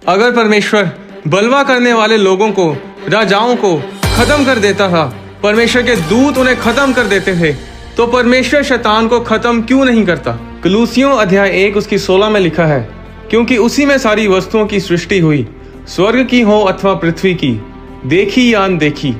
अगर परमेश्वर बलवा करने वाले लोगों को, राजाओं को खत्म कर देता था, परमेश्वर के दूत उन्हें खत्म कर देते थे, तो परमेश्वर शैतान को खत्म क्यों नहीं करता। कलूसियों अध्याय 1 उसकी 16 में लिखा है, क्योंकि उसी में सारी वस्तुओं की सृष्टि हुई, स्वर्ग की हो अथवा पृथ्वी की, देखी या अनदेखी,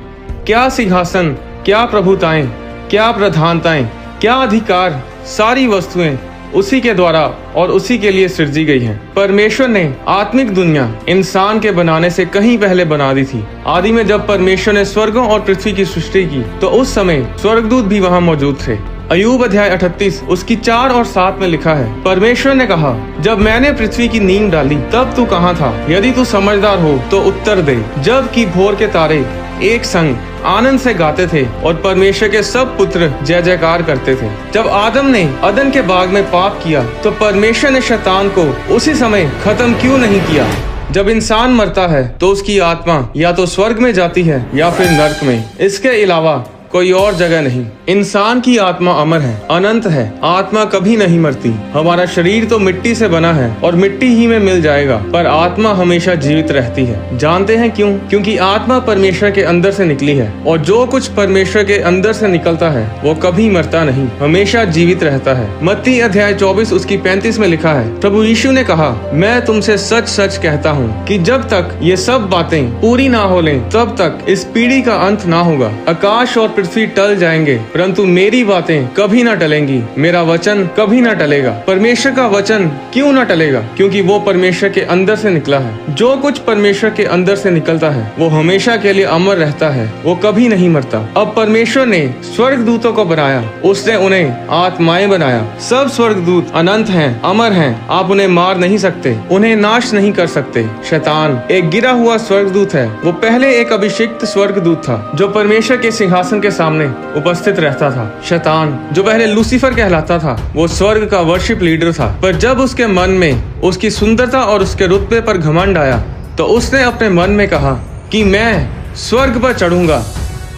क्या सिंहासन, क्या प्रभुताएं, क्या प्रधानताएं, क्या अधिकार, सारी वस्तुएं उसी के द्वारा और उसी के लिए सृजी गई हैं। परमेश्वर ने आत्मिक दुनिया इंसान के बनाने से कहीं पहले बना दी थी। आदि में जब परमेश्वर ने स्वर्गों और पृथ्वी की सृष्टि की, तो उस समय स्वर्गदूत भी वहां मौजूद थे। अय्यूब अध्याय 38 उसकी 4 और 7 में लिखा है, परमेश्वर ने कहा, जब मैंने पृथ्वी की नींव डाली तब तू कहाँ था? यदि तू समझदार हो तो उत्तर दे। जब कि भोर के तारे एक संग आनंद से गाते थे और परमेश्वर के सब पुत्र जय जयकार करते थे। जब आदम ने अदन के बाग में पाप किया, तो परमेश्वर ने शैतान को उसी समय खत्म क्यों नहीं किया? जब इंसान मरता है तो उसकी आत्मा या तो स्वर्ग में जाती है या फिर नरक में, इसके अलावा कोई और जगह नहीं। इंसान की आत्मा अमर है, अनंत है, आत्मा कभी नहीं मरती। हमारा शरीर तो मिट्टी से बना है और मिट्टी ही में मिल जाएगा, पर आत्मा हमेशा जीवित रहती है। जानते हैं क्यों? क्योंकि आत्मा परमेश्वर के अंदर से निकली है, और जो कुछ परमेश्वर के अंदर से निकलता है वो कभी मरता नहीं, हमेशा जीवित रहता है। मत्ती अध्याय 24 उसकी 35 में लिखा है, प्रभु यीशु ने कहा, मैं तुमसे सच सच कहता हूँ कि जब तक ये सब बातें पूरी ना हो लें, तब तक इस पीढ़ी का अंत ना होगा। आकाश और पृथ्वी टल जाएंगे, परंतु मेरी बातें कभी न टलेंगी, मेरा वचन कभी न टलेगा। परमेश्वर का वचन क्यों न टलेगा? क्योंकि वो परमेश्वर के अंदर से निकला है। जो कुछ परमेश्वर के अंदर से निकलता है वो हमेशा के लिए अमर रहता है, वो कभी नहीं मरता। अब परमेश्वर ने स्वर्गदूतों को बनाया, उसने उन्हें आत्माएं बनाया। सब स्वर्गदूत अनंत हैं, अमर हैं, आप उन्हें मार नहीं सकते, उन्हें नाश नहीं कर सकते। शैतान एक गिरा हुआ स्वर्गदूत है। वो पहले एक अभिषिक्त स्वर्गदूत था जो परमेश्वर के सिंहासन के सामने उपस्थित रहता था। शैतान जो पहले लूसीफर कहलाता था, वो स्वर्ग का वर्शिप लीडर था, पर जब उसके मन में उसकी सुंदरता और उसके रुतबे पर घमंड आया, तो उसने अपने मन में कहा कि मैं स्वर्ग पर चढ़ूंगा,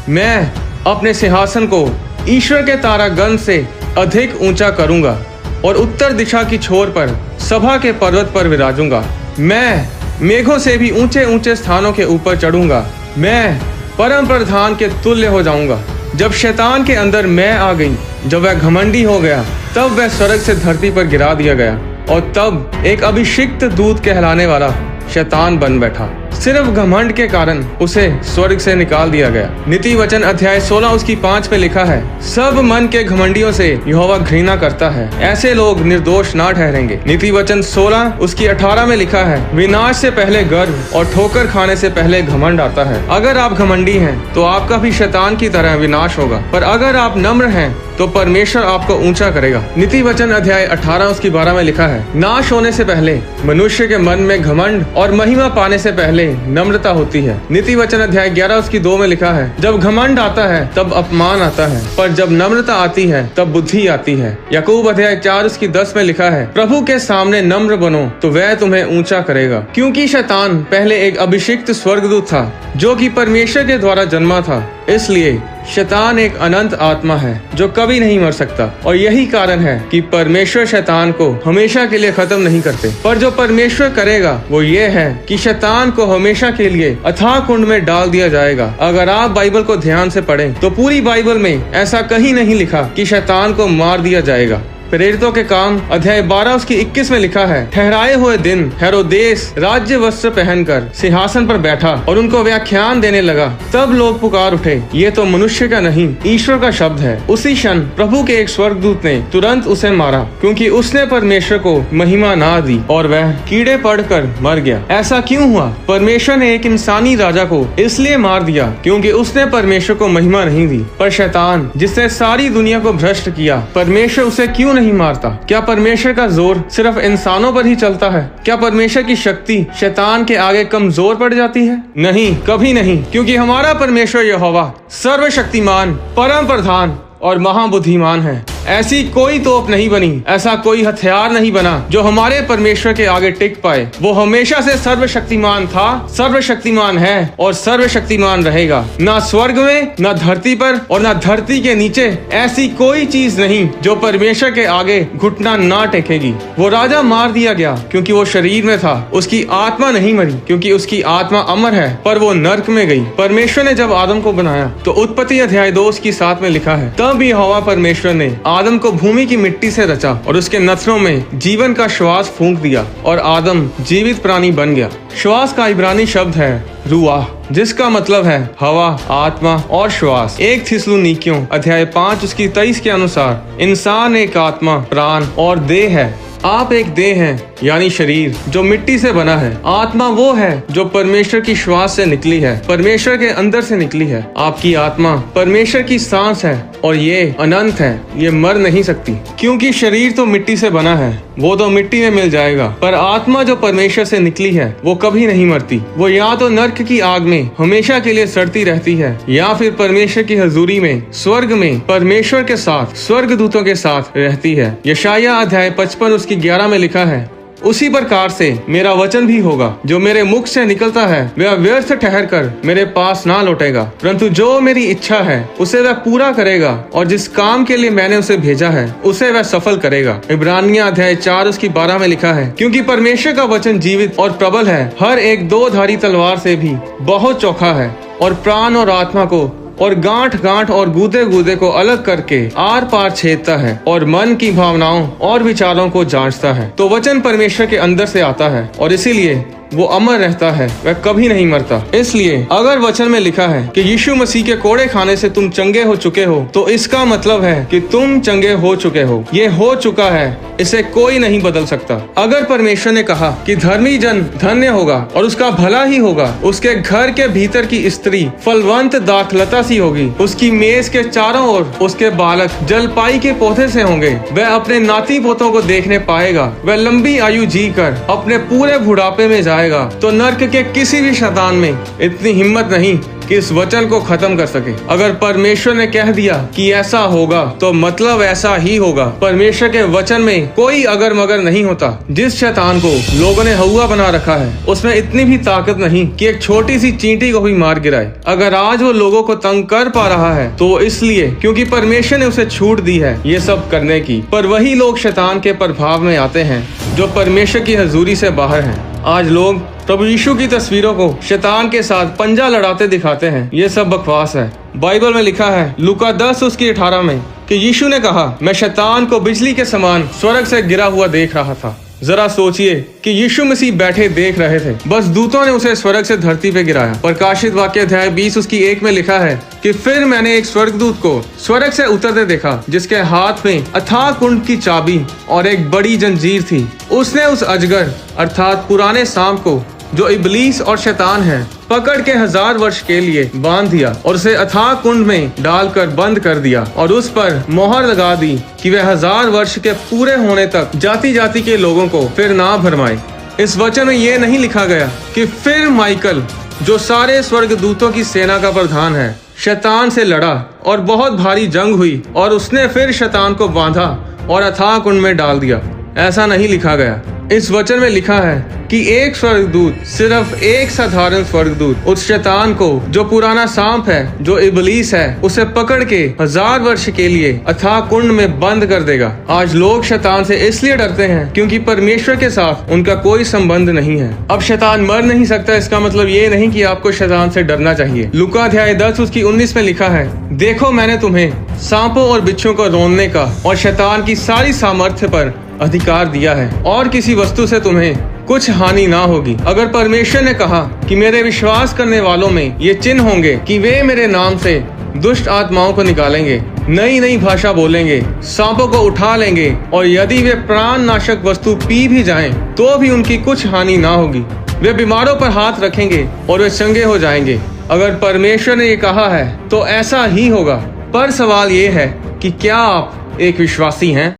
मैं अपने सिंहासन को ईश्वर के तारागण से अधिक ऊंचा करूंगा और उत्तर दिशा की छोर पर सभा के पर्वत पर विराजूंगा। मैं मेघों से भी ऊंचे ऊंचे स्थानों के ऊपर चढ़ूंगा, मैं परम प्रधान के तुल्य हो जाऊंगा। जब शैतान के अंदर मैं आ गई, जब वह घमंडी हो गया, तब वह स्वर्ग से धरती पर गिरा दिया गया, और तब एक अभिषिक्त दूत कहलाने वाला शैतान बन बैठा। सिर्फ घमंड के कारण उसे स्वर्ग से निकाल दिया गया। नीति वचन अध्याय 16 उसकी 5 में लिखा है, सब मन के घमंडियों से यहोवा घृणा करता है, ऐसे लोग निर्दोष ना ठहरेंगे। नीति वचन 16 उसकी 18 में लिखा है, विनाश से पहले गर्व और ठोकर खाने से पहले घमंड आता है। अगर आप घमंडी हैं तो आपका भी शैतान की तरह विनाश होगा, पर अगर आप नम्र हैं तो परमेश्वर आपको ऊंचा करेगा। नीति वचन अध्याय 18 उसकी 12 में लिखा है, नाश होने से पहले मनुष्य के मन में घमंड और महिमा पाने से पहले नम्रता होती है। नीति वचन अध्याय 11 उसकी 2 में लिखा है, जब घमंड आता है तब अपमान आता है, पर जब नम्रता आती है तब बुद्धि आती है। याकूब अध्याय 4 उसकी 10 में लिखा है, प्रभु के सामने नम्र बनो तो वह तुम्हें ऊंचा करेगा। क्योंकि शैतान पहले एक अभिषिक्त स्वर्गदूत था जो कि परमेश्वर के द्वारा जन्मा था, इसलिए शैतान एक अनंत आत्मा है जो कभी नहीं मर सकता, और यही कारण है कि परमेश्वर शैतान को हमेशा के लिए खत्म नहीं करते। पर जो परमेश्वर करेगा वो ये है कि शैतान को हमेशा के लिए अथाह कुंड में डाल दिया जाएगा। अगर आप बाइबल को ध्यान से पढ़ें तो पूरी बाइबल में ऐसा कहीं नहीं लिखा कि शैतान को मार दिया जाएगा। प्रेरितों के काम अध्याय 12 उसकी 21 में लिखा है, ठहराए हुए दिन हेरोदेस राज्य वस्त्र पहनकर सिंहासन पर बैठा और उनको व्याख्यान देने लगा। तब लोग पुकार उठे, ये तो मनुष्य का नहीं ईश्वर का शब्द है। उसी क्षण प्रभु के एक स्वर्गदूत ने तुरंत उसे मारा, क्योंकि उसने परमेश्वर को महिमा ना दी और वह कीड़े पड़कर मर गया। ऐसा क्यों हुआ? परमेश्वर ने एक इंसानी राजा को इसलिए मार दिया क्योंकि उसने परमेश्वर को महिमा नहीं दी। पर शैतान जिसने सारी दुनिया को भ्रष्ट किया, परमेश्वर उसे क्यों नहीं मारता? क्या परमेश्वर का जोर सिर्फ इंसानों पर ही चलता है? क्या परमेश्वर की शक्ति शैतान के आगे कमजोर पड़ जाती है? नहीं, कभी नहीं, क्योंकि हमारा परमेश्वर यहोवा सर्वशक्तिमान, परम प्रधान और महाबुद्धिमान है। ऐसी कोई तोप नहीं बनी, ऐसा कोई हथियार नहीं बना जो हमारे परमेश्वर के आगे टिक पाए। वो हमेशा से सर्वशक्तिमान था, सर्वशक्तिमान है और सर्वशक्तिमान रहेगा। ना स्वर्ग में, ना धरती पर और ना धरती के नीचे ऐसी कोई चीज नहीं जो परमेश्वर के आगे घुटना ना टेकेगी। वो राजा मार दिया गया क्योंकि वो शरीर में था, उसकी आत्मा नहीं मरी क्योंकि उसकी आत्मा अमर है, पर वो नर्क में गई। परमेश्वर ने जब आदम को बनाया तो उत्पत्ति अध्याय 2:7 में लिखा है, तब यहोवा परमेश्वर ने आदम को भूमि की मिट्टी से रचा और उसके नथनों में जीवन का श्वास फूंक दिया और आदम जीवित प्राणी बन गया। श्वास का इब्रानी शब्द है रूआह, जिसका मतलब है हवा, आत्मा और श्वास। 1 थिस्सलुनीकियों अध्याय 5:23 के अनुसार इंसान एक आत्मा, प्राण और देह है। आप एक देह हैं, यानी शरीर जो मिट्टी से बना है। आत्मा वो है जो परमेश्वर की श्वास से निकली है, परमेश्वर के अंदर से निकली है। आपकी आत्मा परमेश्वर की सांस है और ये अनंत है, ये मर नहीं सकती, क्योंकि शरीर तो मिट्टी से बना है, वो तो मिट्टी में मिल जाएगा। पर आत्मा जो परमेश्वर से निकली है वो कभी नहीं मरती। वो या तो नर्क की आग में हमेशा के लिए सड़ती रहती है या फिर परमेश्वर की हजूरी में स्वर्ग में परमेश्वर के साथ, स्वर्गदूतों के साथ रहती है। यशायाह अध्याय 55:11 में लिखा है, उसी प्रकार से मेरा वचन भी होगा जो मेरे मुख से निकलता है, वह व्यर्थ ठहर कर मेरे पास ना लौटेगा, परंतु जो मेरी इच्छा है उसे वह पूरा करेगा और जिस काम के लिए मैंने उसे भेजा है उसे वह सफल करेगा। इब्रानियें अध्याय 4:12 में लिखा है, क्योंकि परमेश्वर का वचन जीवित और प्रबल है, हर एक 2-धारी तलवार से भी बहुत चौखा है और प्राण और आत्मा को और गांठ गांठ और गूदे गूदे को अलग करके आर पार छेदता है और मन की भावनाओं और विचारों को जांचता है। तो वचन परमेश्वर के अंदर से आता है और इसीलिए वो अमर रहता है, वह कभी नहीं मरता। इसलिए अगर वचन में लिखा है कि यीशु मसीह के कोड़े खाने से तुम चंगे हो चुके हो, तो इसका मतलब है कि तुम चंगे हो चुके हो। ये हो चुका है, इसे कोई नहीं बदल सकता। अगर परमेश्वर ने कहा कि धर्मी जन धन्य होगा और उसका भला ही होगा, उसके घर के भीतर की स्त्री फलवंत दाखलता सी होगी, उसकी मेज के चारों ओर उसके बालक जलपाई के पौधे से होंगे, वह अपने नाती पोतों को देखने पाएगा, वह लंबी आयु जी कर अपने पूरे बुढ़ापे में जाएगा, तो नर्क के किसी भी शैतान में इतनी हिम्मत नहीं कि इस वचन को खत्म कर सके। अगर परमेश्वर ने कह दिया कि ऐसा होगा तो मतलब ऐसा ही होगा। परमेश्वर के वचन में कोई अगर मगर नहीं होता। जिस शैतान को लोगों ने हौवा बना रखा है उसमें इतनी भी ताकत नहीं कि एक छोटी सी चींटी को भी मार गिराए। अगर आज वो लोगों को तंग कर पा रहा है तो इसलिए क्योंकि परमेश्वर ने उसे छूट दी है ये सब करने की। पर वही लोग शैतान के प्रभाव में आते हैं जो परमेश्वर की हजूरी से बाहर हैं। आज लोग प्रभु यीशु की तस्वीरों को शैतान के साथ पंजा लड़ाते दिखाते हैं। ये सब बकवास है। बाइबल में लिखा है लूका 10:18 में कि यीशु ने कहा, मैं शैतान को बिजली के समान स्वर्ग से गिरा हुआ देख रहा था। जरा सोचिए कि यीशु मसीह बैठे देख रहे थे, बस दूतों ने उसे स्वर्ग से धरती पे गिराया। प्रकाशित वाक्य अध्याय 20:1 में लिखा है कि फिर मैंने एक स्वर्गदूत को स्वर्ग से उतरते देखा, जिसके हाथ में अथाह कुंड की चाबी और एक बड़ी जंजीर थी। उसने उस अजगर अर्थात पुराने सांप को, जो इबलीस और शैतान है, पकड़ के 1000 वर्ष के लिए बांध दिया और उसे अथाह कुंड में डालकर बंद कर दिया और उस पर मोहर लगा दी कि वह 1000 वर्ष के पूरे होने तक जाति जाति के लोगों को फिर ना भरमाए। इस वचन में यह नहीं लिखा गया कि फिर माइकल, जो सारे स्वर्गदूतों की सेना का प्रधान है, शैतान से लड़ा और बहुत भारी जंग हुई और उसने फिर शैतान को बांधा और अथाह कुंड में डाल दिया। ऐसा नहीं लिखा गया। इस वचन में लिखा है कि एक स्वर्गदूत, सिर्फ एक साधारण स्वर्गदूत, उस शैतान को, जो पुराना सांप है, जो इबलीस है, उसे पकड़ के 1000 वर्ष के लिए अथाह कुंड में बंद कर देगा। आज लोग शैतान से इसलिए डरते हैं क्योंकि परमेश्वर के साथ उनका कोई संबंध नहीं है। अब शैतान मर नहीं सकता, इसका मतलब ये नहीं कि आपको शैतान से डरना चाहिए। लूका अध्याय 10:19 में लिखा है, देखो मैंने तुम्हें सांपों और बिच्छों को रोनने का और शैतान की सारी सामर्थ्य पर अधिकार दिया है और किसी वस्तु से तुम्हें कुछ हानि ना होगी। अगर परमेश्वर ने कहा कि मेरे विश्वास करने वालों में ये चिन्ह होंगे कि वे मेरे नाम से दुष्ट आत्माओं को निकालेंगे, नई नई भाषा बोलेंगे, सांपों को उठा लेंगे और यदि वे प्राण नाशक वस्तु पी भी जाएं तो भी उनकी कुछ हानि ना होगी, वे बीमारों पर हाथ रखेंगे और वे चंगे हो जाएंगे। अगर परमेश्वर ने ये कहा है तो ऐसा ही होगा। पर सवाल ये है कि क्या आप एक विश्वासी हैं?